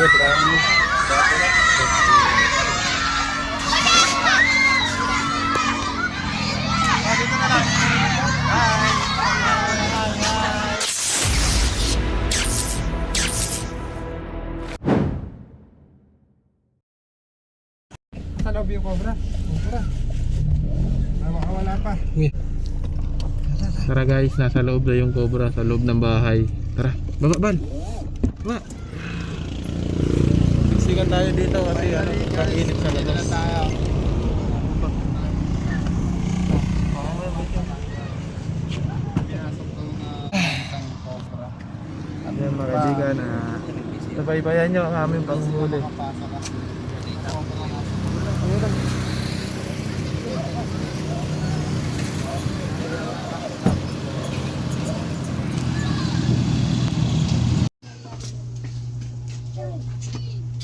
Ano yung cobra? Cobra. Wala pa. Tara guys, nasa loob na yung cobra, sa loob ng bahay. Tara, baba Bal. Baba. Sikat tayo dito kasi ano, pag-init sa labas. Ayan mga kaibigan, nabaybayan nyo ang aming panghuli.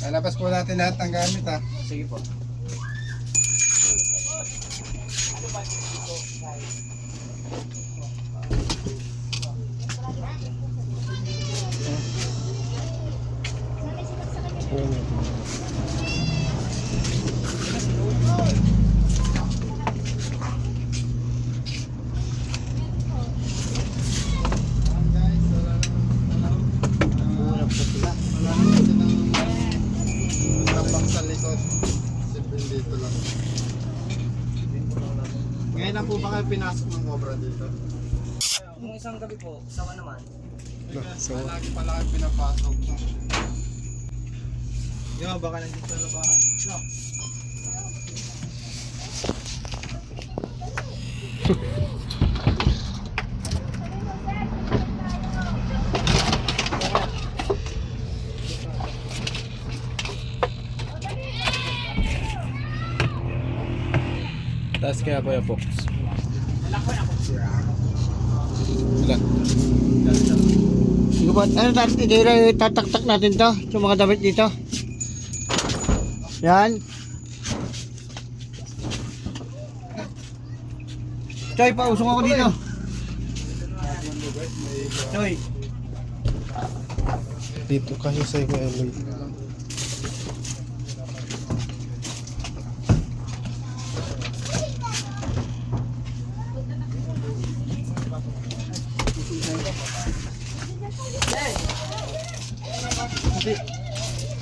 Lalabas po natin lahat ng gamit ha. Sige po. Ngayon lang po ba kayo pinasok ng cobra dito? Yung isang gabi po, sawa naman. So, lagi pala kayo pinapasok. Yo, baka nandito sa labahan. Yo. Taas kaya Kuya Fox. Ilan? Sige po, ano tataktak natin to? Yung mga damit dito. Yan. Choy, pausong ako dito. Choy. Dito kasi sa Kuya Eloy.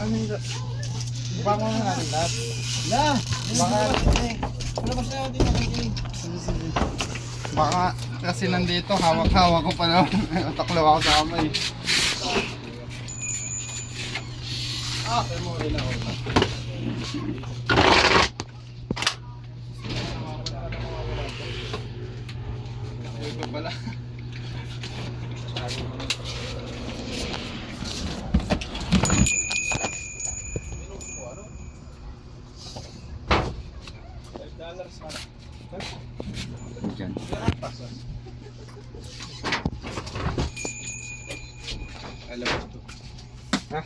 Ano yung... Baka mo na natin lahat. Na! Baka... Labas na natin nakikinig. Baka kasi nandito, hawak-hawak ko pa naman. Taklaw ako sa kamay. Kaya mo rin ako. Ito pala. Alam mo ito. Ha?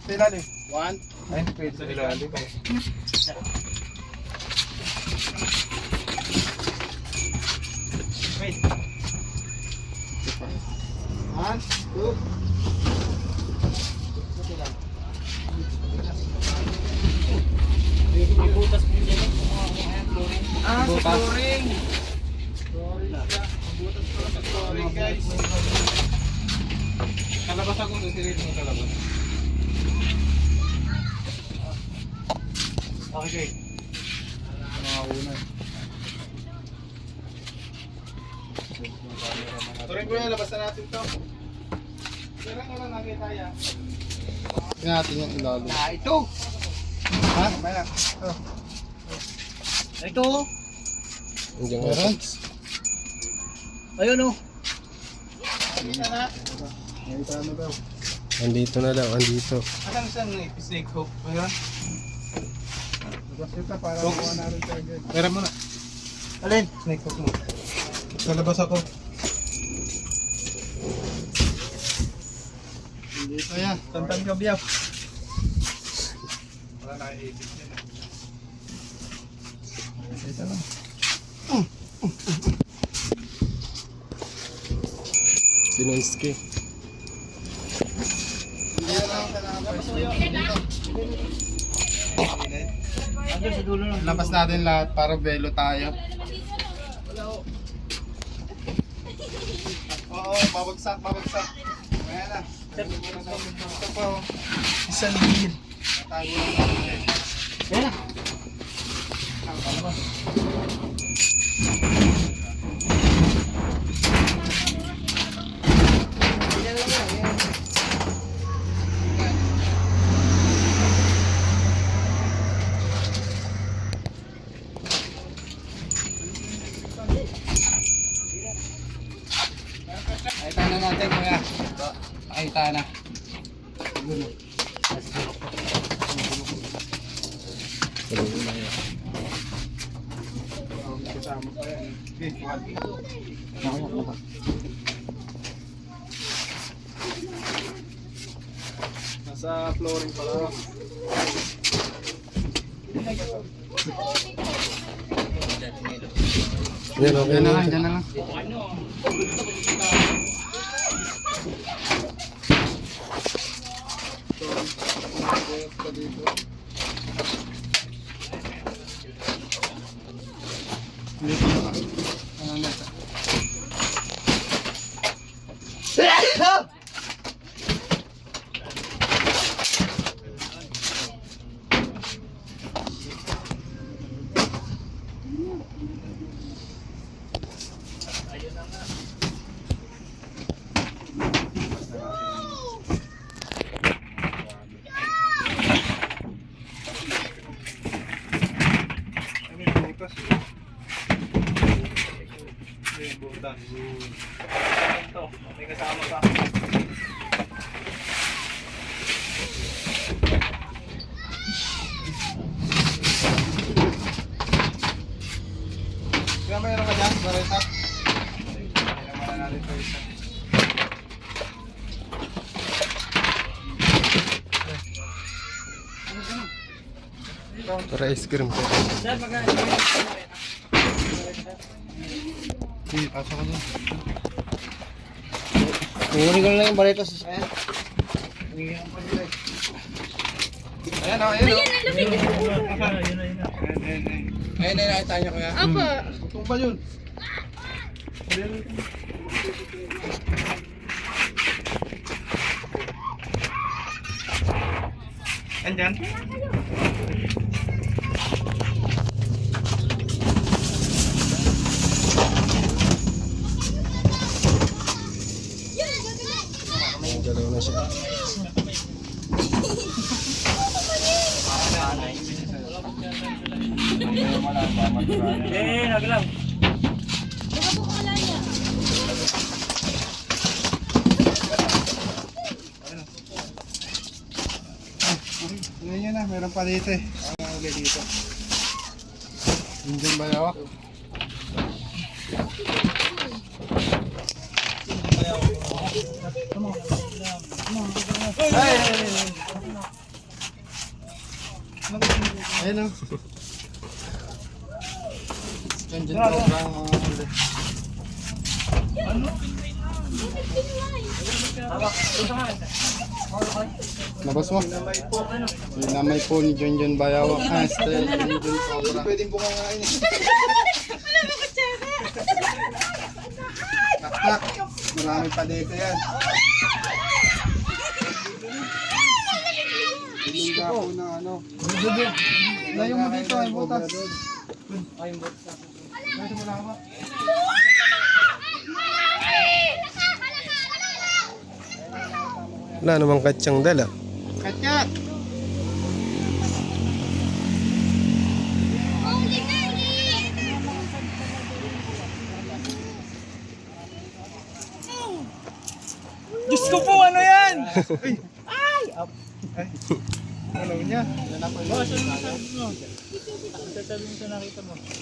Sa ilalim. One. Ay, hindi pwede sa ilalim. Wait. One, two. May butas po dyan. Ah, sa flooring. Butas pala sa flooring, guys. Kalabas ako doon, sinit mo kalabas. Okay. Mga una. Turing ko yan, labas na natin ito. Kailan nga lang nakita yan. Tingnan natin yung ilalim. Ah, ito. Ha? Maya. Oh. Ito. Meron? Ayun oh. Nakita na. Nakita na daw. Andito na lang, andito. Asan isang snake hook? Meron? Labas ito para makuha na rin tayo agad. Meron mo na. Alin? Snake hook mo. Sa labas ako. Dito yan. Tantan ka biyaw. Wala nakaisip yan. Ito lang. Sinonski. Labas natin lahat para velo tayo. Oo, babagsak. Ayan na. Ito pa oh. Isang ligid. Tago lang natin. Ayan na. Pakita na natin kuya. Pakita na. Kasama pa yan. Nasa flooring pala. Yan, okay Diyan na na. lang, diyan na lang. May kasama pa. Kaya mayroon ka dyan, Bareta? Kailangan natin ito isa. Para ice cream ko. Sige, pasok ko dyan. Kukunin ko na lang yung baleta sa sakyan. Ayan o, ayan o. Ayan na nakita niyo kuya. Opo. Tutong ba yun? Andyan? Galaw na siya. Ngayon na, meron pa dito eh. Ang uli dito. Indian bayawak. Ayun o. Indian cobra ang mga uli. Labas mo. Namay po ni John Bayawak. Style ni John Cobra. Pwedeng bungangain eh. Taktak. Marami pa dito yan. Hindi ka po na ano. Layo mo dito ay butas. Ay butas. Dito mo lang ako. Wala namang katsang dala. Katya! Diyos ko po, ano yan? Ano niya? Yan ako yun.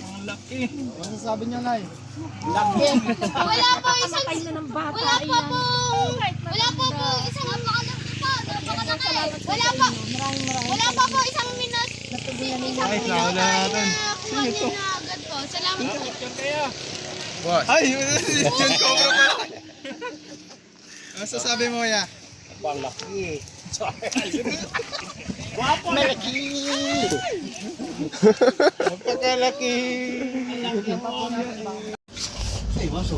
Ang laki. Ano sasabi niya, Nay? Wala po isang... Wala po isang napakalaki po. Wala pa po isang minus. Ay, salamat na natin. Kuha niya na agad po. Salamat po. Boss. Ay, yun John Cobra pala. Ano sasabi mo, ya? Malaki. Malaki. Magpakalaki. Ay, maso.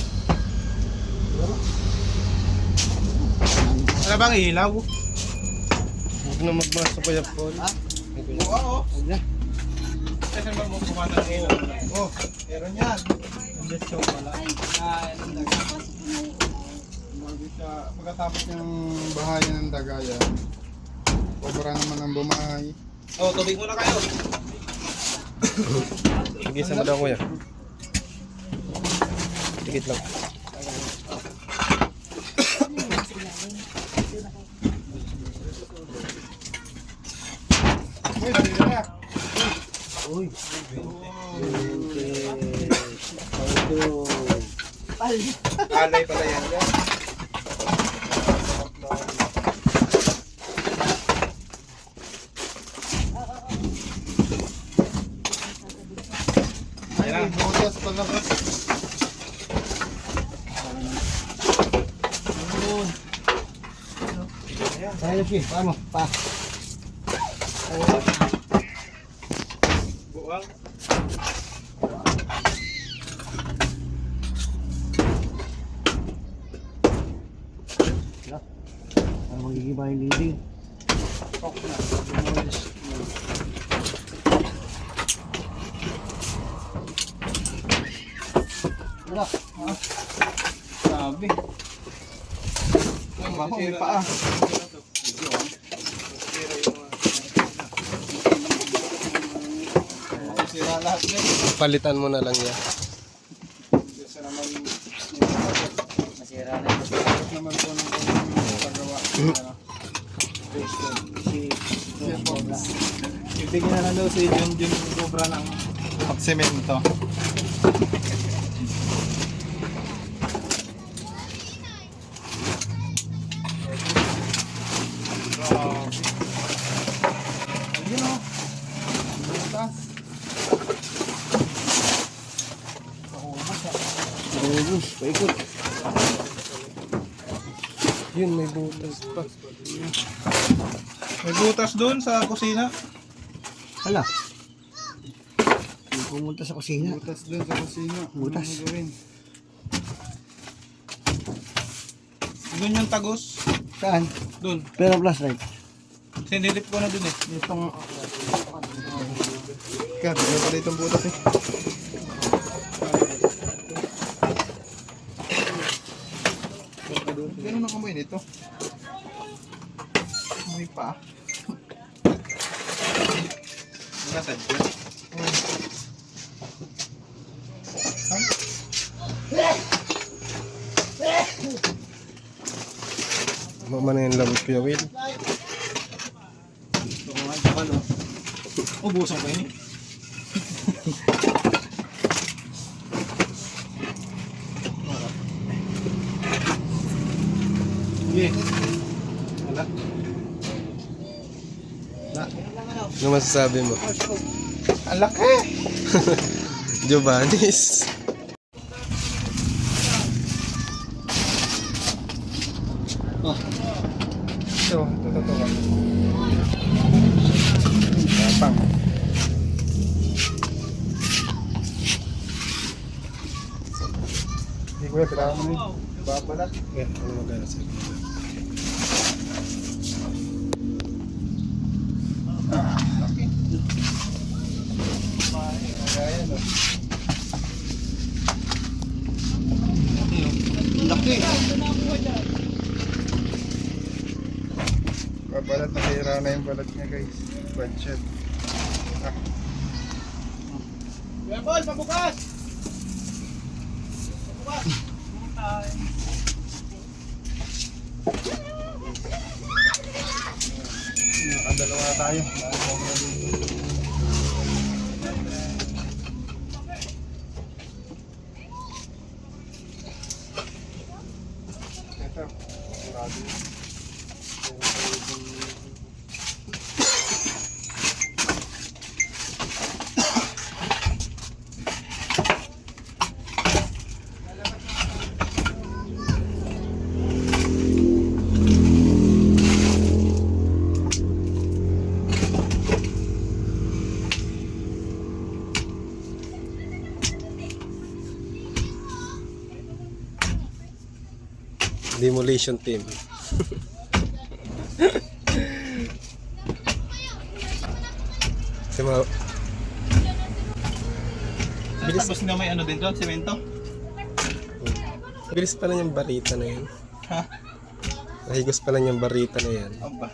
Ano bang ilaw? Huwag na magbasa Kuya Paul. Oo. Huwag na. Kasi ba mo kumata ng ilaw? Oh, meron yan. Just show pala. Pagkatapos ng bahayan ng dagaya, obra naman ang bumahay. Oh, tubig muna kayo. Igisa mo daw Kuya. Tikit lang. Uy, dali na. Uy. Alay pala yan. Ay, butas pala. Tayo siya. Paano? Pa. Buwang. Para magigiba yung dinding. Wala. Sabi. Ay, baho, may paa. Sira lahat yan. Palitan mo na lang yan. Kasi naman, Masira na yung tapos naman po ng paggawa. Ibigyan na lang daw si Junjun sobra ng Pagsemento. Ayun o. Butas. Ubus. Paikot. Yun, may butas pa. May butas doon sa kusina. Hala. Hindi pumunta sa kusina. Butas dun sa kusina. Butas. Ano gagawin? Doon yung tagos. Saan? Doon. Pero flashlight. Sinilip ko na doon eh. Itong... Kat, may pala itong butas eh. Ganun ang kamay nito. May pa. Nasad dyan. Mama na yung labot Kuya Will. Gusto ko nga yung kapal oh. Ubusang kayo eh. Sige. Wala. Ano masasabi mo? Ang laki! Giovanni's. Ito, totoo. Tapang. Hindi ko yan, kailangan mo na yun. Babalat. Ano magana sir? Laki. Ayan, oh. Laki. Babalat, nasira na yung balat niya guys. Budget. Kuya Paul, pabukas! Nakadalawa tayo. Ito. Grabe. Demolition team. Diba? Bilis. Tapos na may ano din doon, semento. Bilis pa lang yung barita na yan. Ha? Nahigos pa lang yung barita na yan. Aba.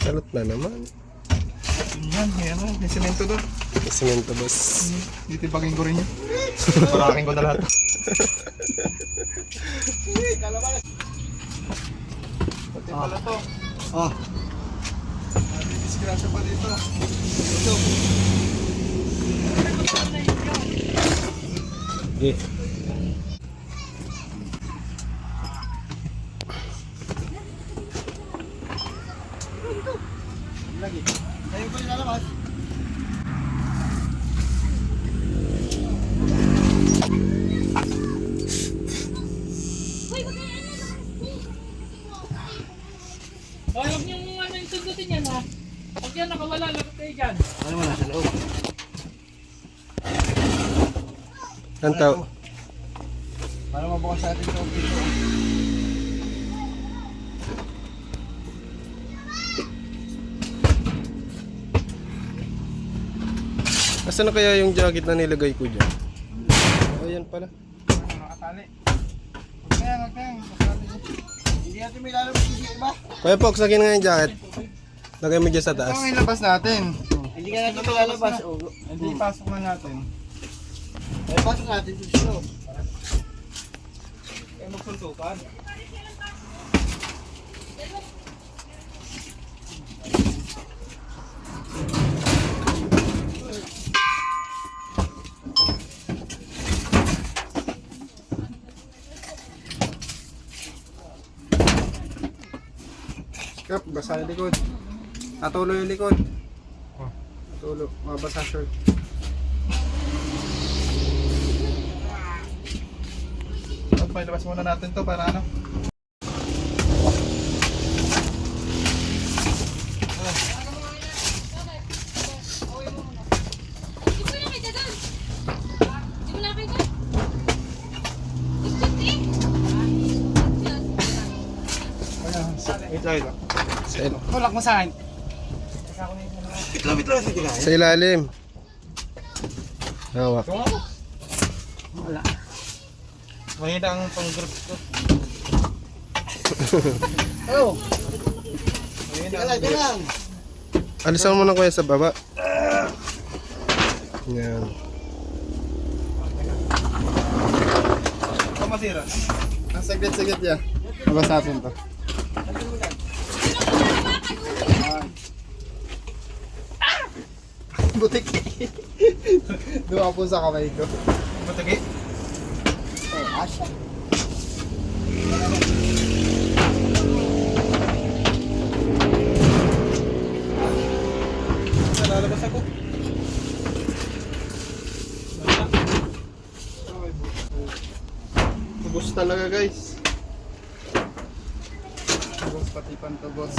Salot na naman. Yan, may semento doon. May semento boss. Ditibagin ko rin yun. Paraking ko na lahat. Pati pala to. Oh. Disgrasya pa dito. Okay. Ayun ko lalabas. Oh, huwag niyong ano yung sundutin yan ha. Pag yan nakawala, lagot kayo dyan. Ano mo nasa loob? Antaw. Para mabukas natin ito dito. Asan na kaya yung jacket na nilagay ko dyan? Oh, yan pala. Nakatali. Huwag na yan. Hindi natin may lalabas yung iba. Kuya Pox, lagyan nga yung jacket. Lagay mo dyan sa taas. Ito ang ilabas natin. Hindi ka natin may lalabas. Hindi, pasok na natin. Ay, pasok natin dito sa loob. Kaya magsuntukan. Kap, basa yung likod. Natulo yung likod. Natulo, mabasa shirt. Ilabas muna natin to para ano. Di mo nakita doon. Di mo nakita. Gusto Wait lang. Tulak mo sa akin. Sa ilalim. Hawak. Mahina ang pang-grip ko. Oh, Mahina teka ang lang, teka grip. lang. Alisan mo na kuya sa baba. Yan. Ito masira. Ang saglit-saglit yan. Labas natin to. Butik. Doon ako sa kamay ko. Matagi. Eh, asya. Lalabas ako. Tubos talaga guys. Tubos pati pantubos.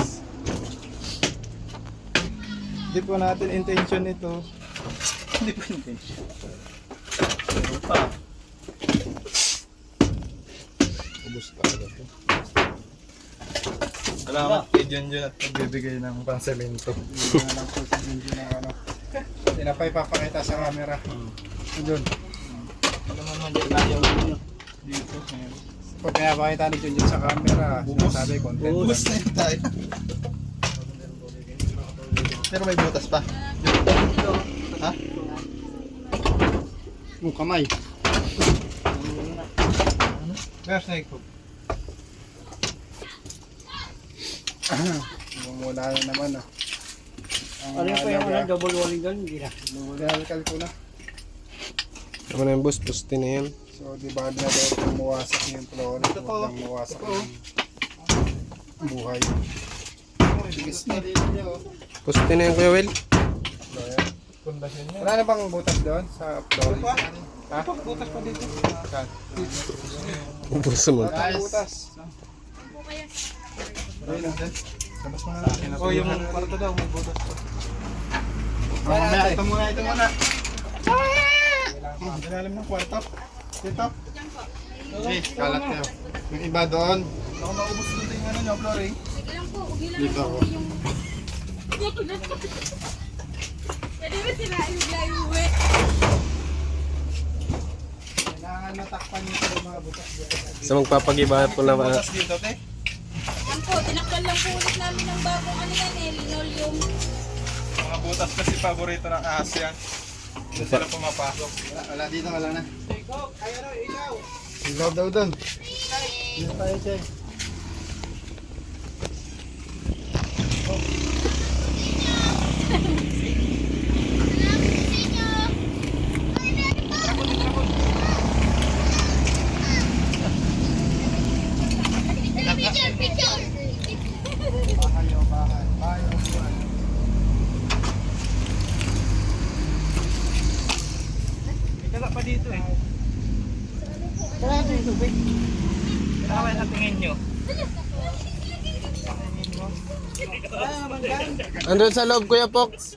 Hindi po natin intention ito. Hindi po intention. Pero pa. Tubos talaga to. Salamat kay Junjun at nagbibigay ng pang-semento. Hindi na lang po sa video ng ano. Hindi na pa ipapakita sa camera. Doon. Ano naman dyan tayo dito. Pag pinapakita ni Junjun sa camera, sinasabi content. Bubus na yun tayo. Pero may butas pa. Ha? Yung kamay. Kaya snake hook. Mumula na naman ah. Ano yung pa yung ano, double walling gun? Hindi na. Nilalkal ko na. Ano na yung boss? Pusti na yan. So, di ba na daw tumuwasak yung flooring? Ito po. Tumuwasak Ito po. yung buhay. Tigis na dito niyo. Pusti na yan Kuya Will. Pundasyon niya. Wala na bang butas doon sa flooring? Ha? Butas pa dito. Ubus mo. Wala tayong butas. Ayun lang din. Labas mo na natin. Oh, yung kwarto daw may butas pa. Mamaya, ito muna, ito muna. Ilalim ng kwarto. Dito. Okay, kalat kayo. Yung iba doon. Baka maubos dito yung ano nyo, Flory. Sige lang po, ugi lang Dito ako. yung... Pwede ba sila yung uwi? Kailangan natakpan nito yung mga butas-butas. Sa magpapagiba po na Butas dito, te. Yan po, tinaktan lang po ulit namin ng bagong ano yan eh, linoleum. Mga butas kasi paborito ng ahas yan. Doon sila pumapasok. Wala dito, wala na. Ilaw daw doon. Dito tayo, Che. Bahay o bahay. Bahay o bahay. May kala pa dito eh. Wala ito yung tubig. Kailangan sa tingin nyo. Wala naman dyan. Andun sa loob, Kuya Pox.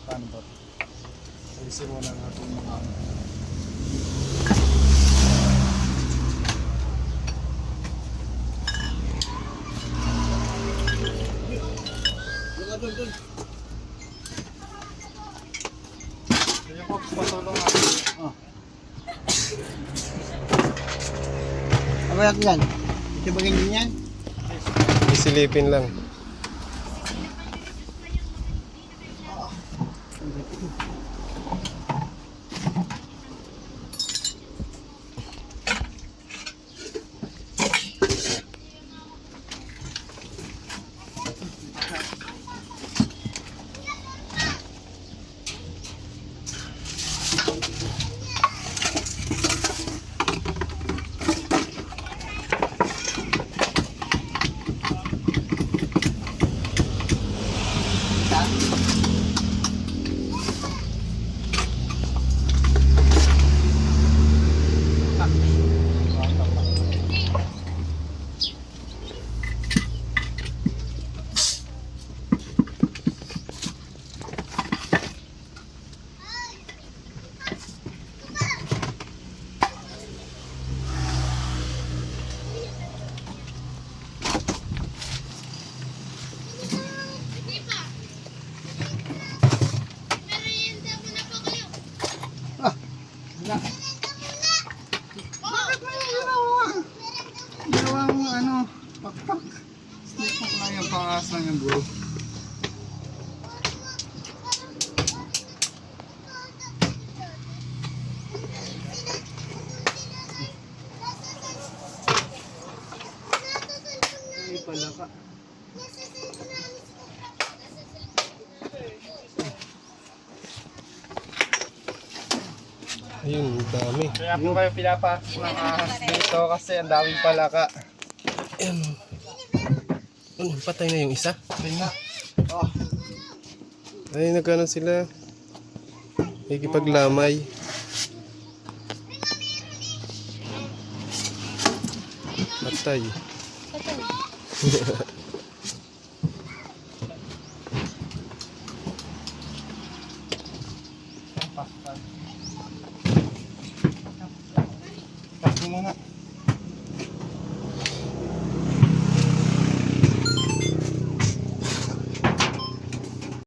Paano ba? Alisin mo na natin mga... Kaya Fox, patulong nga. Abayat yan. Ito ba ganyan yan? Isilipin lang. Bakit mo yung ginawa? Ginawang ano, pakpak. Snake lang yung pangas lang yung buro. Ay pala ka. Ayun, ang dami. Kaya po kayo pinapasok ng ahas dito kasi ang daming palaka. Ayun. Ano, patay na yung isa? Tingnan. Ay, nagkano sila. Nakikipaglamay. Patay. Pasok mo muna.